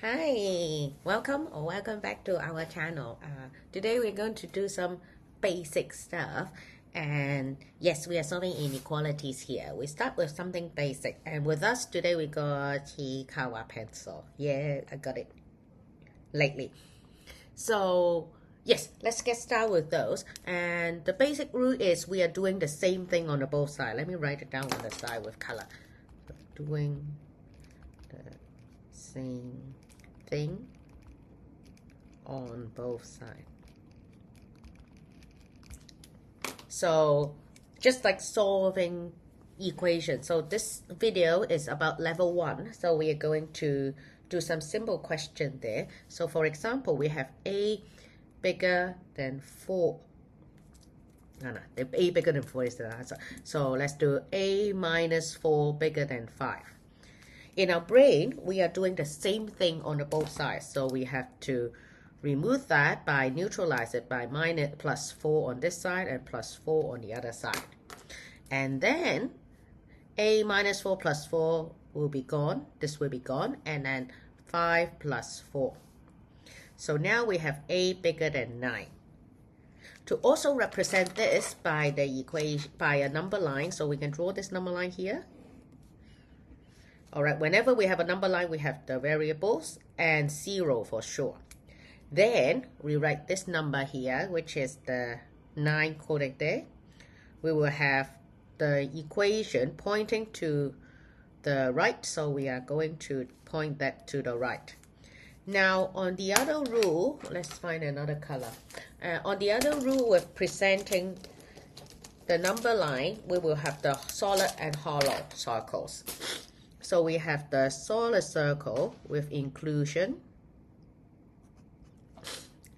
Hi, welcome back to our channel. Today we're going to do some basic stuff, and yes, we are solving inequalities here. We start with something basic, and with us today we got Chikawa pencil. Yeah, I got it lately. So yes, let's get started with those. And the basic rule is we are doing the same thing on the both sides. Let me write it down on the side with color. Doing the same thing on both sides. So just like solving equations. So this video is about level 1. So we are going to do some simple question there. So for example, we have a bigger than 4. No, the a bigger than 4 is the answer. So let's do a minus 4 bigger than 5. In our brain, we are doing the same thing on the both sides. So we have to remove that by neutralize it by plus 4 on this side and plus 4 on the other side. And then a minus 4 plus 4 will be gone. This will be gone. And then 5 plus 4. So now we have a bigger than 9. To also represent this by the equation, by a number line, so we can draw this number line here. All right, whenever we have a number line, we have the variables and 0 for sure. Then we write this number here, which is the 9 coded there. We will have the equation pointing to the right, so we are going to point that to the right. Now, on the other rule, let's find another color. On the other rule with presenting the number line, we will have the solid and hollow circles. So we have the solid circle with inclusion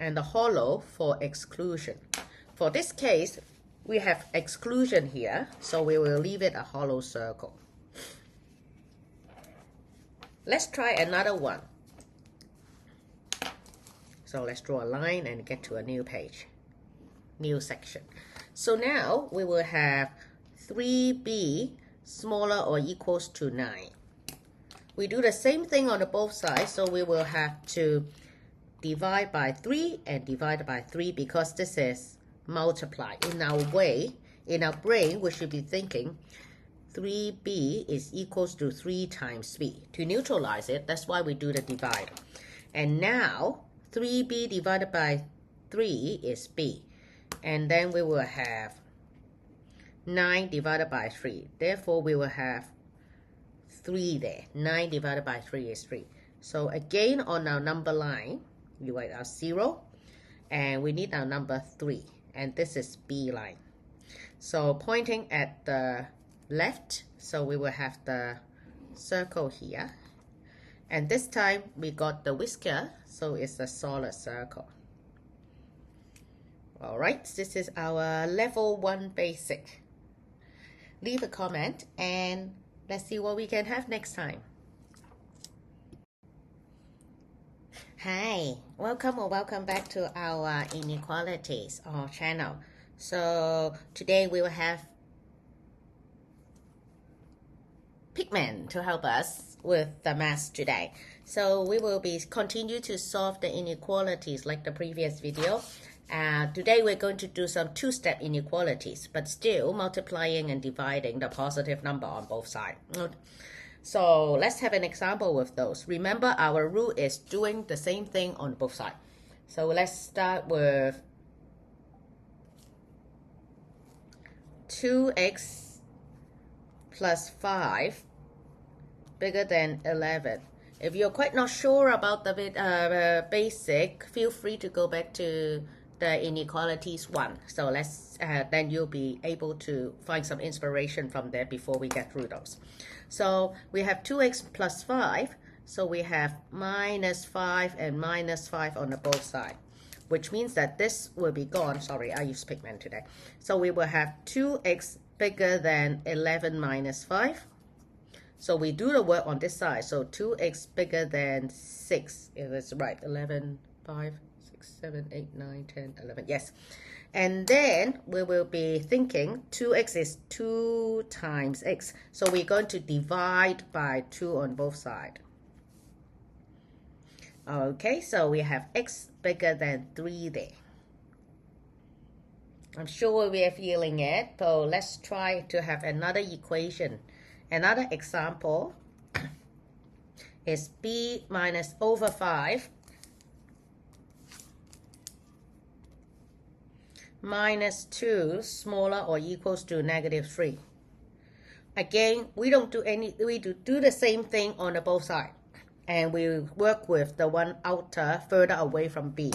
and the hollow for exclusion. For this case, we have exclusion here, so we will leave it a hollow circle. Let's try another one. So let's draw a line and get to a new page, new section. So now we will have 3b smaller or equals to 9. We do the same thing on the both sides, so we will have to divide by 3 and divide by 3 because this is multiply. In our brain, we should be thinking 3b is equals to 3 times b. To neutralize it, that's why we do the divide. And now 3b divided by 3 is b. And then we will have 9 divided by 3. Therefore, we will have 3 there. 9 divided by 3 is 3. So again, on our number line, we write our 0. And we need our number 3. And this is B line. So pointing at the left, so we will have the circle here. And this time, we got the whisker, so it's a solid circle. All right, this is our level 1 basic. Leave a comment and let's see what we can have next time. Hi, welcome back to our Inequalities channel. So today we will have Pigment to help us with the math today. So we will be continue to solve the inequalities like the previous video. Today we're going to do some two-step inequalities, but still multiplying and dividing the positive number on both sides. So let's have an example with those. Remember, our rule is doing the same thing on both sides. So let's start with 2x plus 5 bigger than 11. If you're quite not sure about the basic, feel free to go back to the inequalities 1. So let's then you'll be able to find some inspiration from there before we get through those. So we have 2x plus 5. So we have minus 5 and minus 5 on the both sides, which means that this will be gone. Sorry, I use pigment today. So we will have 2x bigger than 11 minus 5. So we do the work on this side. So 2x bigger than 6. If it's right, 11, 5, 6, 7, 8, 9, 10, 11. Yes. And then we will be thinking 2x is 2 times x. So we're going to divide by 2 on both sides. Okay, so we have x bigger than 3 there. I'm sure we are feeling it. So let's try to have another equation. Another example is b minus over 5 minus 2 smaller or equals to negative 3. Again, we do the same thing on the both sides. And we work with the one outer further away from b.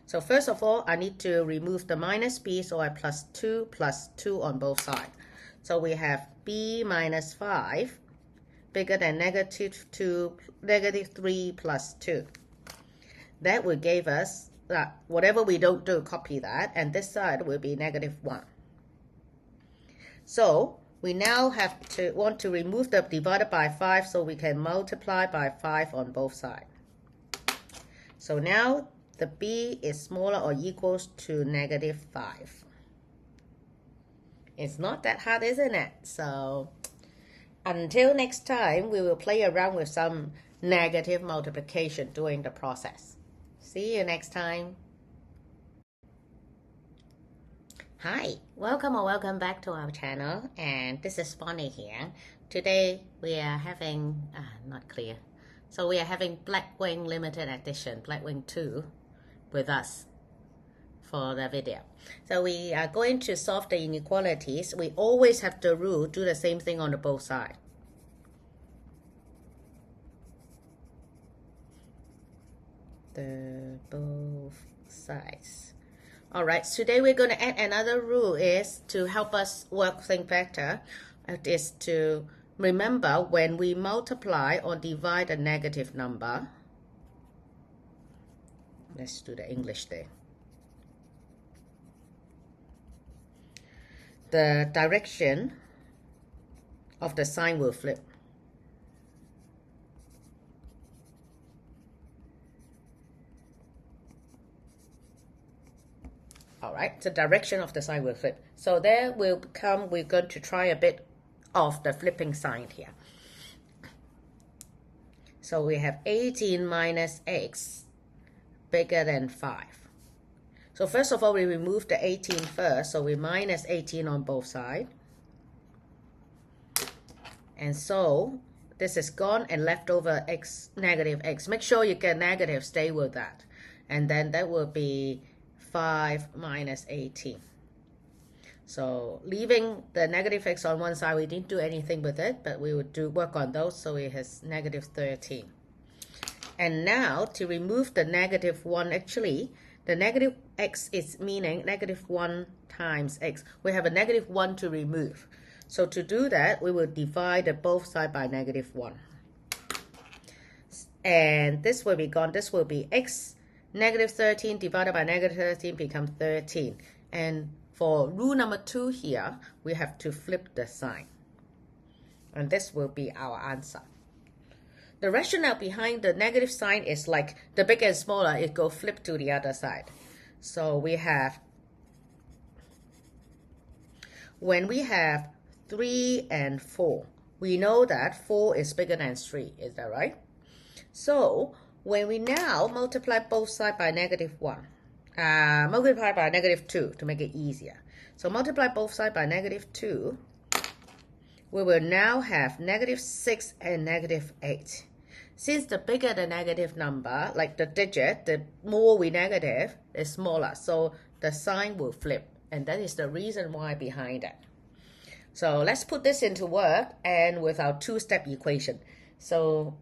So first of all, I need to remove the minus b, so I plus 2 on both sides. So we have b minus 5 bigger than negative 2, negative 3 plus 2. That will give us that whatever we don't do, copy that, and this side will be negative 1. So we now want to remove the divided by 5, so we can multiply by 5 on both sides. So now the b is smaller or equals to negative 5. It's not that hard, isn't it? So until next time, we will play around with some negative multiplication during the process. See you next time. Hi, welcome or welcome back to our channel, and this is Bonnie here. Today we are having, not clear. So we are having Blackwing limited edition, Blackwing 2 with us for the video. So we are going to solve the inequalities. We always have the rule, do the same thing on the both sides. The both sides. All right, today we're going to add another rule is to help us work things better. It is to remember when we multiply or divide a negative number. Let's do the English there. The direction of the sign will flip. All right, the direction of the sign will flip. So there will come, we're going to try a bit of the flipping sign here. So we have 18 minus x bigger than 5. So first of all, we remove the 18 first. So we minus 18 on both sides. And so this is gone and left over x, negative x. Make sure you get negative, stay with that. And then that will be 5 minus 18. So leaving the negative x on one side, we didn't do anything with it, but we would work on those. So it has negative 13. And now to remove the negative 1, actually, the negative x is meaning negative 1 times x. We have a negative 1 to remove. So to do that, we will divide both sides by negative 1. And this will be gone. This will be x. Negative 13 divided by negative 13 becomes 13. And for rule number 2 here, we have to flip the sign. And this will be our answer. The rationale behind the negative sign is like the bigger and smaller, it go flip to the other side. So we have, when we have 3 and 4, we know that 4 is bigger than 3. Is that right? So when we now multiply both sides by negative 1, multiply by negative 2 to make it easier. So multiply both sides by negative 2, we will now have negative 6 and negative 8. Since the bigger the negative number, like the digit, the more we negative, the smaller. So the sign will flip. And that is the reason why behind it. So let's put this into work and with our two-step equation. So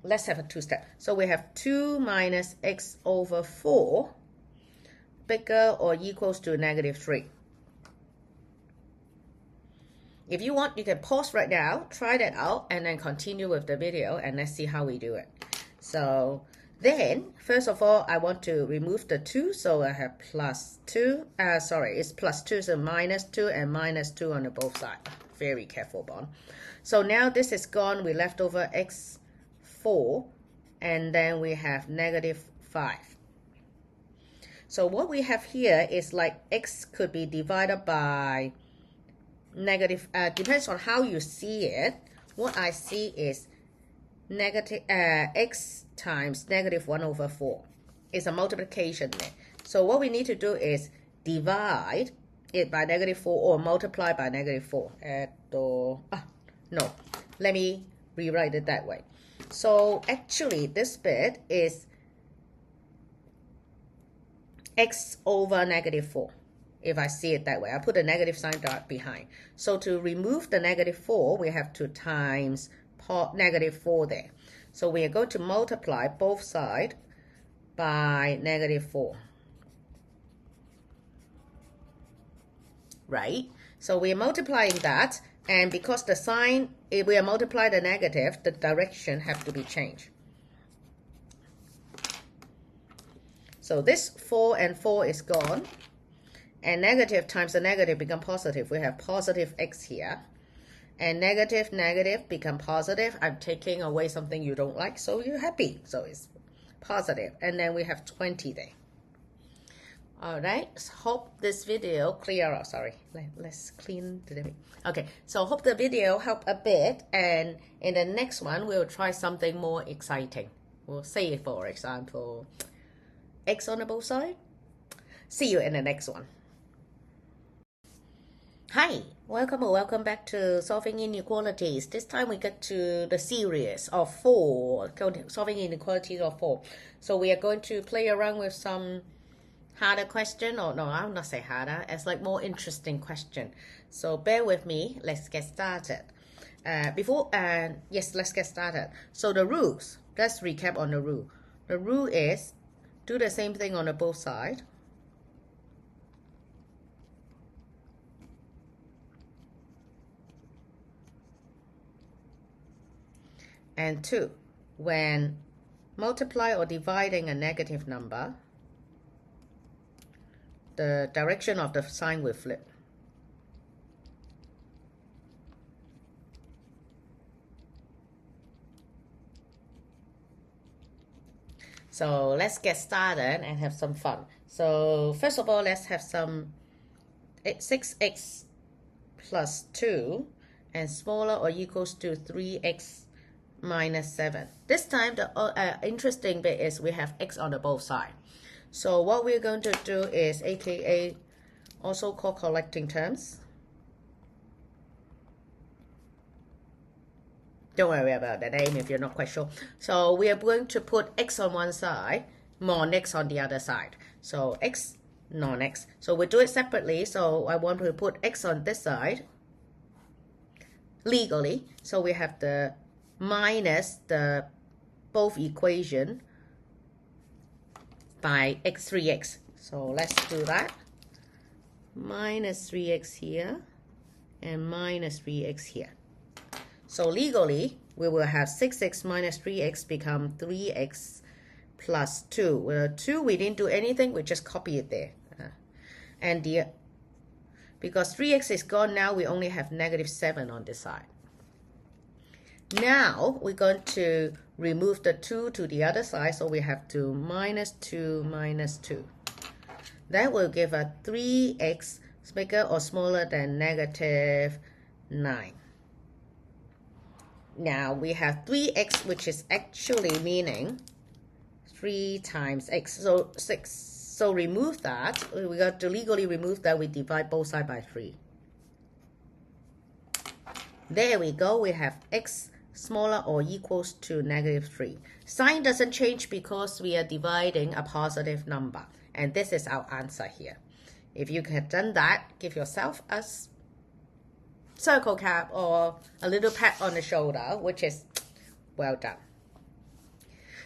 let's have a two-step. So we have 2 minus x over 4 bigger or equals to negative 3. If you want, you can pause right now, try that out, and then continue with the video, and let's see how we do it. So then, first of all, I want to remove the 2, so I have plus 2. It's plus 2, so minus 2 and minus 2 on the both sides. Very careful, Bon. So now this is gone. We left over x4, and then we have negative 5. So what we have here is like x could be divided by negative, depends on how you see it. What I see is negative x times -1/4. It's a multiplication there. So what we need to do is divide it by -4 or multiply by -4. No, let me rewrite it that way. So actually this bit is x over -4. If I see it that way, I put a negative sign behind. So to remove the -4, we have to times -4 there. So we are going to multiply both sides by -4. Right? So we are multiplying that, and because the sign, if we are multiplying the negative, the direction have to be changed. So this 4 and 4 is gone, and negative times the negative become positive. We have positive x here, and negative become positive. I'm taking away something you don't like, so you're happy. So it's positive, and then we have 20 there. All right, hope this video clear up. Sorry, let's clean the okay. So hope the video helped a bit, and in the next one we'll try something more exciting. We'll say, for example, x on the both sides. See you in the next one. Hi, welcome or welcome back to Solving Inequalities. This time we get to the series of 4, Solving Inequalities of 4. So we are going to play around with some harder question, or no, I'll not say harder, it's like more interesting question. So bear with me, let's get started. Yes, let's get started. So the rules, let's recap on the rule. The rule is do the same thing on the both sides. And 2, when multiply or dividing a negative number, the direction of the sign will flip. So let's get started and have some fun. So first of all, let's have some 6x plus 2 and smaller or equals to 3x minus 7. This time the interesting bit is we have x on the both sides. So what we're going to do is, aka also called collecting terms. Don't worry about the name if you're not quite sure. So we are going to put x on one side, non-x on the other side. So x, non-x. So we do it separately. So I want to put x on this side legally. So we have the minus the both equation by x 3x. So let's do that. Minus 3x here and minus 3x here. So legally, we will have 6x minus 3x become 3x plus 2. Well, 2, we didn't do anything, we just copy it there. And because 3x is gone now, we only have -7 on this side. Now, we're going to remove the 2 to the other side, so we have to -2 minus 2. That will give a 3x bigger or smaller than -9. Now we have 3x, which is actually meaning 3 times x, so 6. So remove that. We got to legally remove that. We divide both sides by 3. There we go. We have x smaller or equals to -3. Sign doesn't change because we are dividing a positive number. And this is our answer here. If you have done that, give yourself a circle cap or a little pat on the shoulder, which is well done.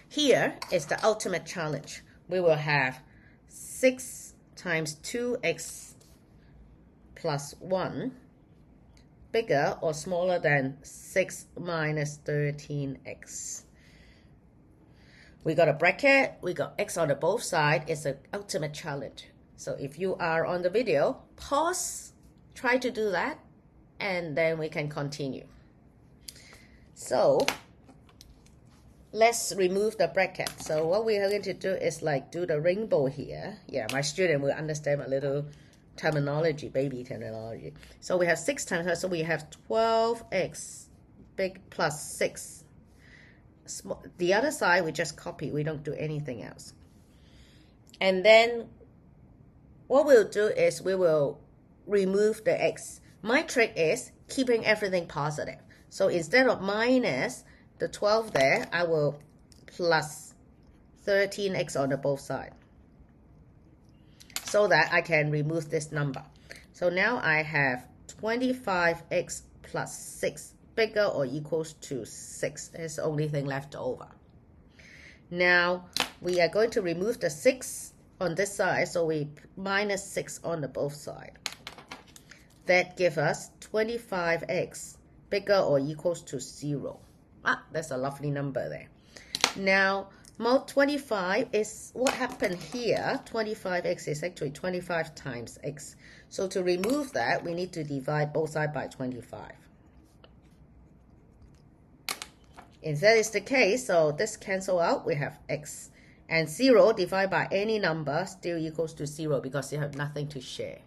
Here is the ultimate challenge. We will have 6 times 2x plus 1 bigger or smaller than 6 minus 13x. We got a bracket, we got x on the both sides. It's an ultimate challenge. So if you are on the video, pause, try to do that, and then we can continue. So let's remove the bracket. So what we are going to do is like do the rainbow here. Yeah, my student will understand a little terminology, baby terminology. So we have 6 times, so we have 12x big plus 6 the other side we just copy, we don't do anything else. And then what we'll do is we will remove the x. My trick is keeping everything positive. So instead of minus the 12 there, I will plus 13x on the both sides, so that I can remove this number. So now I have 25x plus 6 bigger or equals to 6. It's the only thing left over. Now we are going to remove the 6 on this side, so we minus 6 on the both sides. That gives us 25x bigger or equals to 0. That's a lovely number there. Now, mod 25 is what happened here. 25x is actually 25 times x. So to remove that, we need to divide both sides by 25. If that is the case, so this cancel out, we have x. And 0 divided by any number still equals to 0 because you have nothing to share.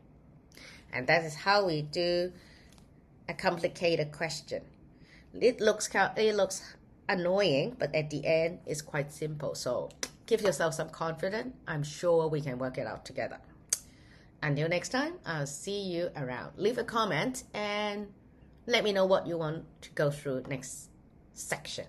And that is how we do a complicated question. It looks annoying, but at the end, it's quite simple. So give yourself some confidence. I'm sure we can work it out together. Until next time, I'll see you around. Leave a comment and let me know what you want to go through next section.